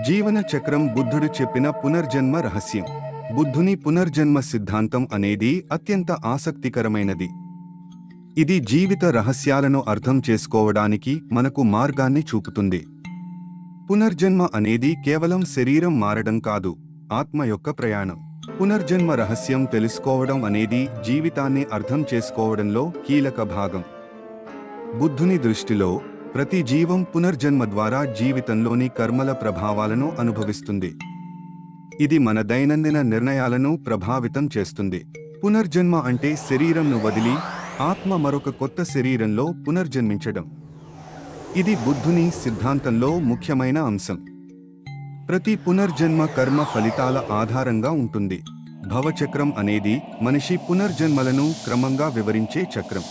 జీవన చక్రం బుద్ధుడు చెప్పిన పునర్జన్మ రహస్యం. బుద్ధుని పునర్జన్మ సిద్ధాంతం అనేది అత్యంత ఆసక్తికరమైనది. ఇది జీవిత రహస్యాలను అర్థం చేసుకోవడానికి మనకు మార్గాన్ని చూపుతుంది. పునర్జన్మ అనేది కేవలం శరీరం మారడం కాదు, ఆత్మ యొక్క ప్రయాణం. పునర్జన్మ రహస్యం తెలుసుకోవడం అనేది జీవితాన్ని అర్థం చేసుకోవడంలో కీలక భాగం. బుద్ధుని దృష్టిలో ప్రతి జీవం పునర్జన్మ ద్వారా జీవితంలోని కర్మల ప్రభావాలను అనుభవిస్తుంది. ఇది మన దైనందిన నిర్ణయాలను ప్రభావితం చేస్తుంది. పునర్జన్మ అంటే శరీరంను వదిలి ఆత్మ మరొక కొత్త శరీరంలో పునర్జన్మించడం. ఇది బుద్ధుని సిద్ధాంతంలో ముఖ్యమైన అంశం. ప్రతి పునర్జన్మ కర్మ ఫలితాల ఆధారంగా ఉంటుంది. భవచక్రం అనేది మనిషి పునర్జన్మలను క్రమంగా వివరించే చక్రం.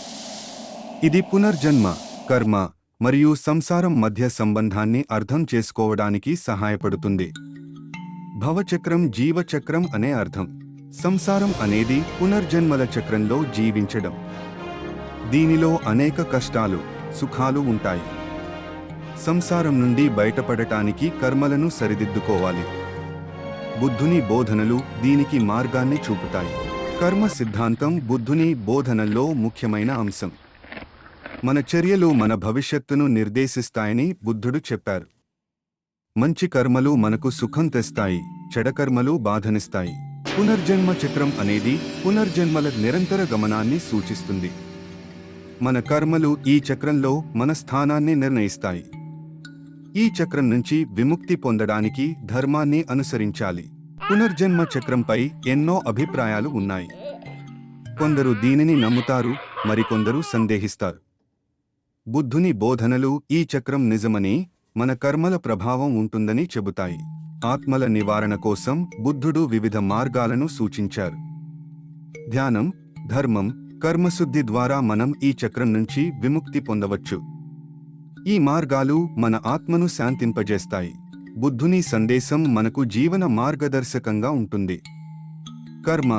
ఇది పునర్జన్మ, కర్మ మరియు సంసారం మధ్య సంబంధాన్ని అర్థం చేసుకోవడానికి సహాయపడుతుంది. భవచక్రం జీవచక్రం అనే అర్థం. సంసారం అనేది పునర్జన్మల చక్రంలో జీవించడం. దీనిలో అనేక కష్టాలు, సుఖాలు ఉంటాయి. సంసారం నుండి బయటపడటానికి కర్మలను సరిదిద్దుకోవాలి. బుద్ధుని బోధనలు దీనికి మార్గాన్ని చూపుతాయి. కర్మ సిద్ధాంతం బుద్ధుని బోధనల్లో ముఖ్యమైన అంశం. మన చర్యలు మన భవిష్యత్తును నిర్దేశిస్తాయని బుద్ధుడు చెప్పారు. మంచి కర్మలు మనకు సుఖం తెస్తాయి, చెడకర్మలు బాధనిస్తాయి. పునర్జన్మ చక్రం అనేది పునర్జన్మల నిరంతర గమనాన్ని సూచిస్తుంది. మన కర్మలు ఈ చక్రంలో మన స్థానాన్ని నిర్ణయిస్తాయి. ఈ చక్రం నుంచి విముక్తి పొందడానికి ధర్మాన్ని అనుసరించాలి. పునర్జన్మ చక్రంపై ఎన్నో అభిప్రాయాలు ఉన్నాయి. కొందరు దీనిని నమ్ముతారు, మరికొందరు సందేహిస్తారు. బుద్ధుని బోధనలు ఈ చక్రం నిజమని, మన కర్మల ప్రభావం ఉంటుందని చెబుతాయి. ఆత్మల నివారణ కోసం బుద్ధుడు వివిధ మార్గాలను సూచించారు. ధ్యానం, ధర్మం, కర్మశుద్ధి ద్వారా మనం ఈ చక్రం నుంచి విముక్తి పొందవచ్చు. ఈ మార్గాలు మన ఆత్మను శాంతింపజేస్తాయి. బుద్ధుని సందేశం మనకు జీవన మార్గదర్శకంగా ఉంటుంది. కర్మ,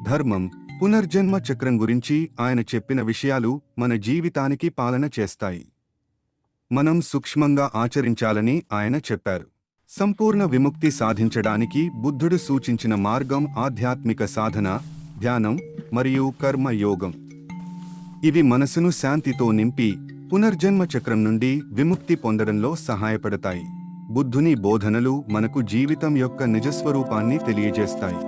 ధర్మం, పునర్జన్మ చక్రం గురించి ఆయన చెప్పిన విషయాలు మన జీవితానికి పాలన చేస్తాయి. మనం సూక్ష్మంగా ఆచరించాలని ఆయన చెప్పారు. సంపూర్ణ విముక్తి సాధించడానికి బుద్ధుడు సూచించిన మార్గం ఆధ్యాత్మిక సాధన, ధ్యానం మరియు కర్మ యోగం. ఇవి మనసును శాంతితో నింపి పునర్జన్మ చక్రం నుండి విముక్తి పొందడంలో సహాయపడతాయి. బుద్ధుని బోధనలు మనకు జీవితం యొక్క నిజస్వరూపాన్ని తెలియజేస్తాయి.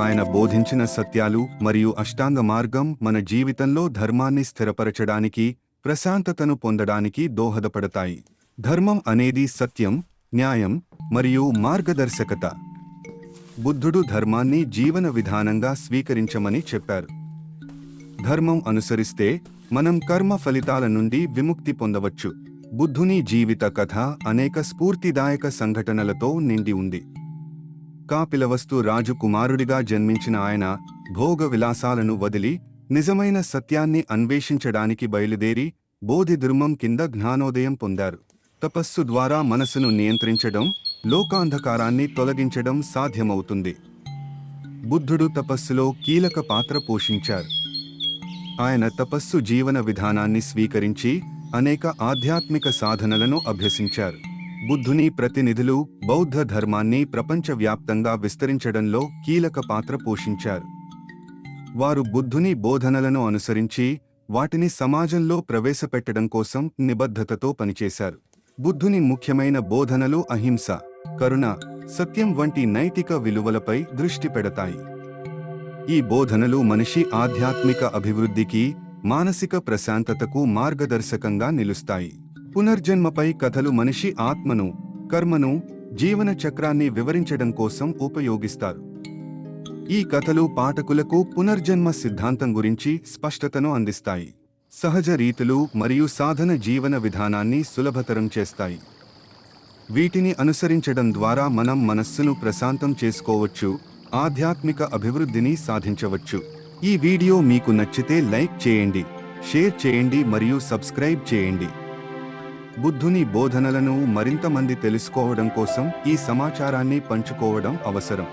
ఆయన బోధించిన సత్యాలు మరియు అష్టాంగ మార్గం మన జీవితంలో ధర్మాన్ని స్థిరపరచడానికి, ప్రశాంతతను పొందడానికి దోహదపడతాయి. ధర్మం అనేది సత్యం, న్యాయం మరియు మార్గదర్శకత. బుద్ధుడు ధర్మాన్ని జీవన విధానంగా స్వీకరించమని చెప్పారు. ధర్మం అనుసరిస్తే మనం కర్మ ఫలితాల నుండి విముక్తి పొందవచ్చు. బుద్ధుని జీవిత కథ అనేక స్ఫూర్తిదాయక సంఘటనలతో నిండి ఉంది. కాపిలవస్తు రాజు కుమారుడిగా జన్మించిన ఆయన భోగ విలాసాలను వదిలి నిజమైన సత్యాన్ని అన్వేషించడానికి బయలుదేరి బోధి ధర్మం కింద జ్ఞానోదయం పొందారు. తపస్సు ద్వారా మనసును నియంత్రించడం, లోకాంధకారాన్ని తొలగించడం సాధ్యమవుతుంది. బుద్ధుడు తపస్సులో కీలక పాత్ర పోషించారు. ఆయన తపస్సు జీవన విధానాన్ని స్వీకరించి అనేక ఆధ్యాత్మిక సాధనలను అభ్యసించారు. బుద్ధుని ప్రతినిధులు బౌద్ధ ధర్మాన్ని ప్రపంచవ్యాప్తంగా విస్తరించడంలో కీలక పాత్ర పోషించారు. వారు బుద్ధుని బోధనలను అనుసరించి వాటిని సమాజంలో ప్రవేశపెట్టడం కోసం నిబద్ధతతో పనిచేశారు. బుద్ధుని ముఖ్యమైన బోధనలు అహింస, కరుణ, సత్యం వంటి నైతిక విలువలపై దృష్టి పెడతాయి. ఈ బోధనలు మనిషి ఆధ్యాత్మిక అభివృద్ధికి, మానసిక ప్రశాంతతకు మార్గదర్శకంగా నిలుస్తాయి. పునర్జన్మపై కథలు మనిషి ఆత్మను, కర్మను, జీవన చక్రాన్ని వివరించడం కోసం ఉపయోగిస్తారు. ఈ కథలు పాఠకులకు పునర్జన్మ సిద్ధాంతం గురించి స్పష్టతను అందిస్తాయి. సహజ రీతులు మరియు సాధన జీవన విధానాన్ని సులభతరం చేస్తాయి. వీటిని అనుసరించడం ద్వారా మనం మనస్సును ప్రశాంతం చేసుకోవచ్చు, ఆధ్యాత్మిక అభివృద్ధిని సాధించవచ్చు. ఈ వీడియో మీకు నచ్చితే లైక్ చేయండి, షేర్ చేయండి మరియు సబ్స్క్రైబ్ చేయండి. బుద్ధుని బోధనలను మరింత మంది తెలుసుకోవడం కోసం ఈ సమాచారాన్ని పంచుకోవడం అవసరం.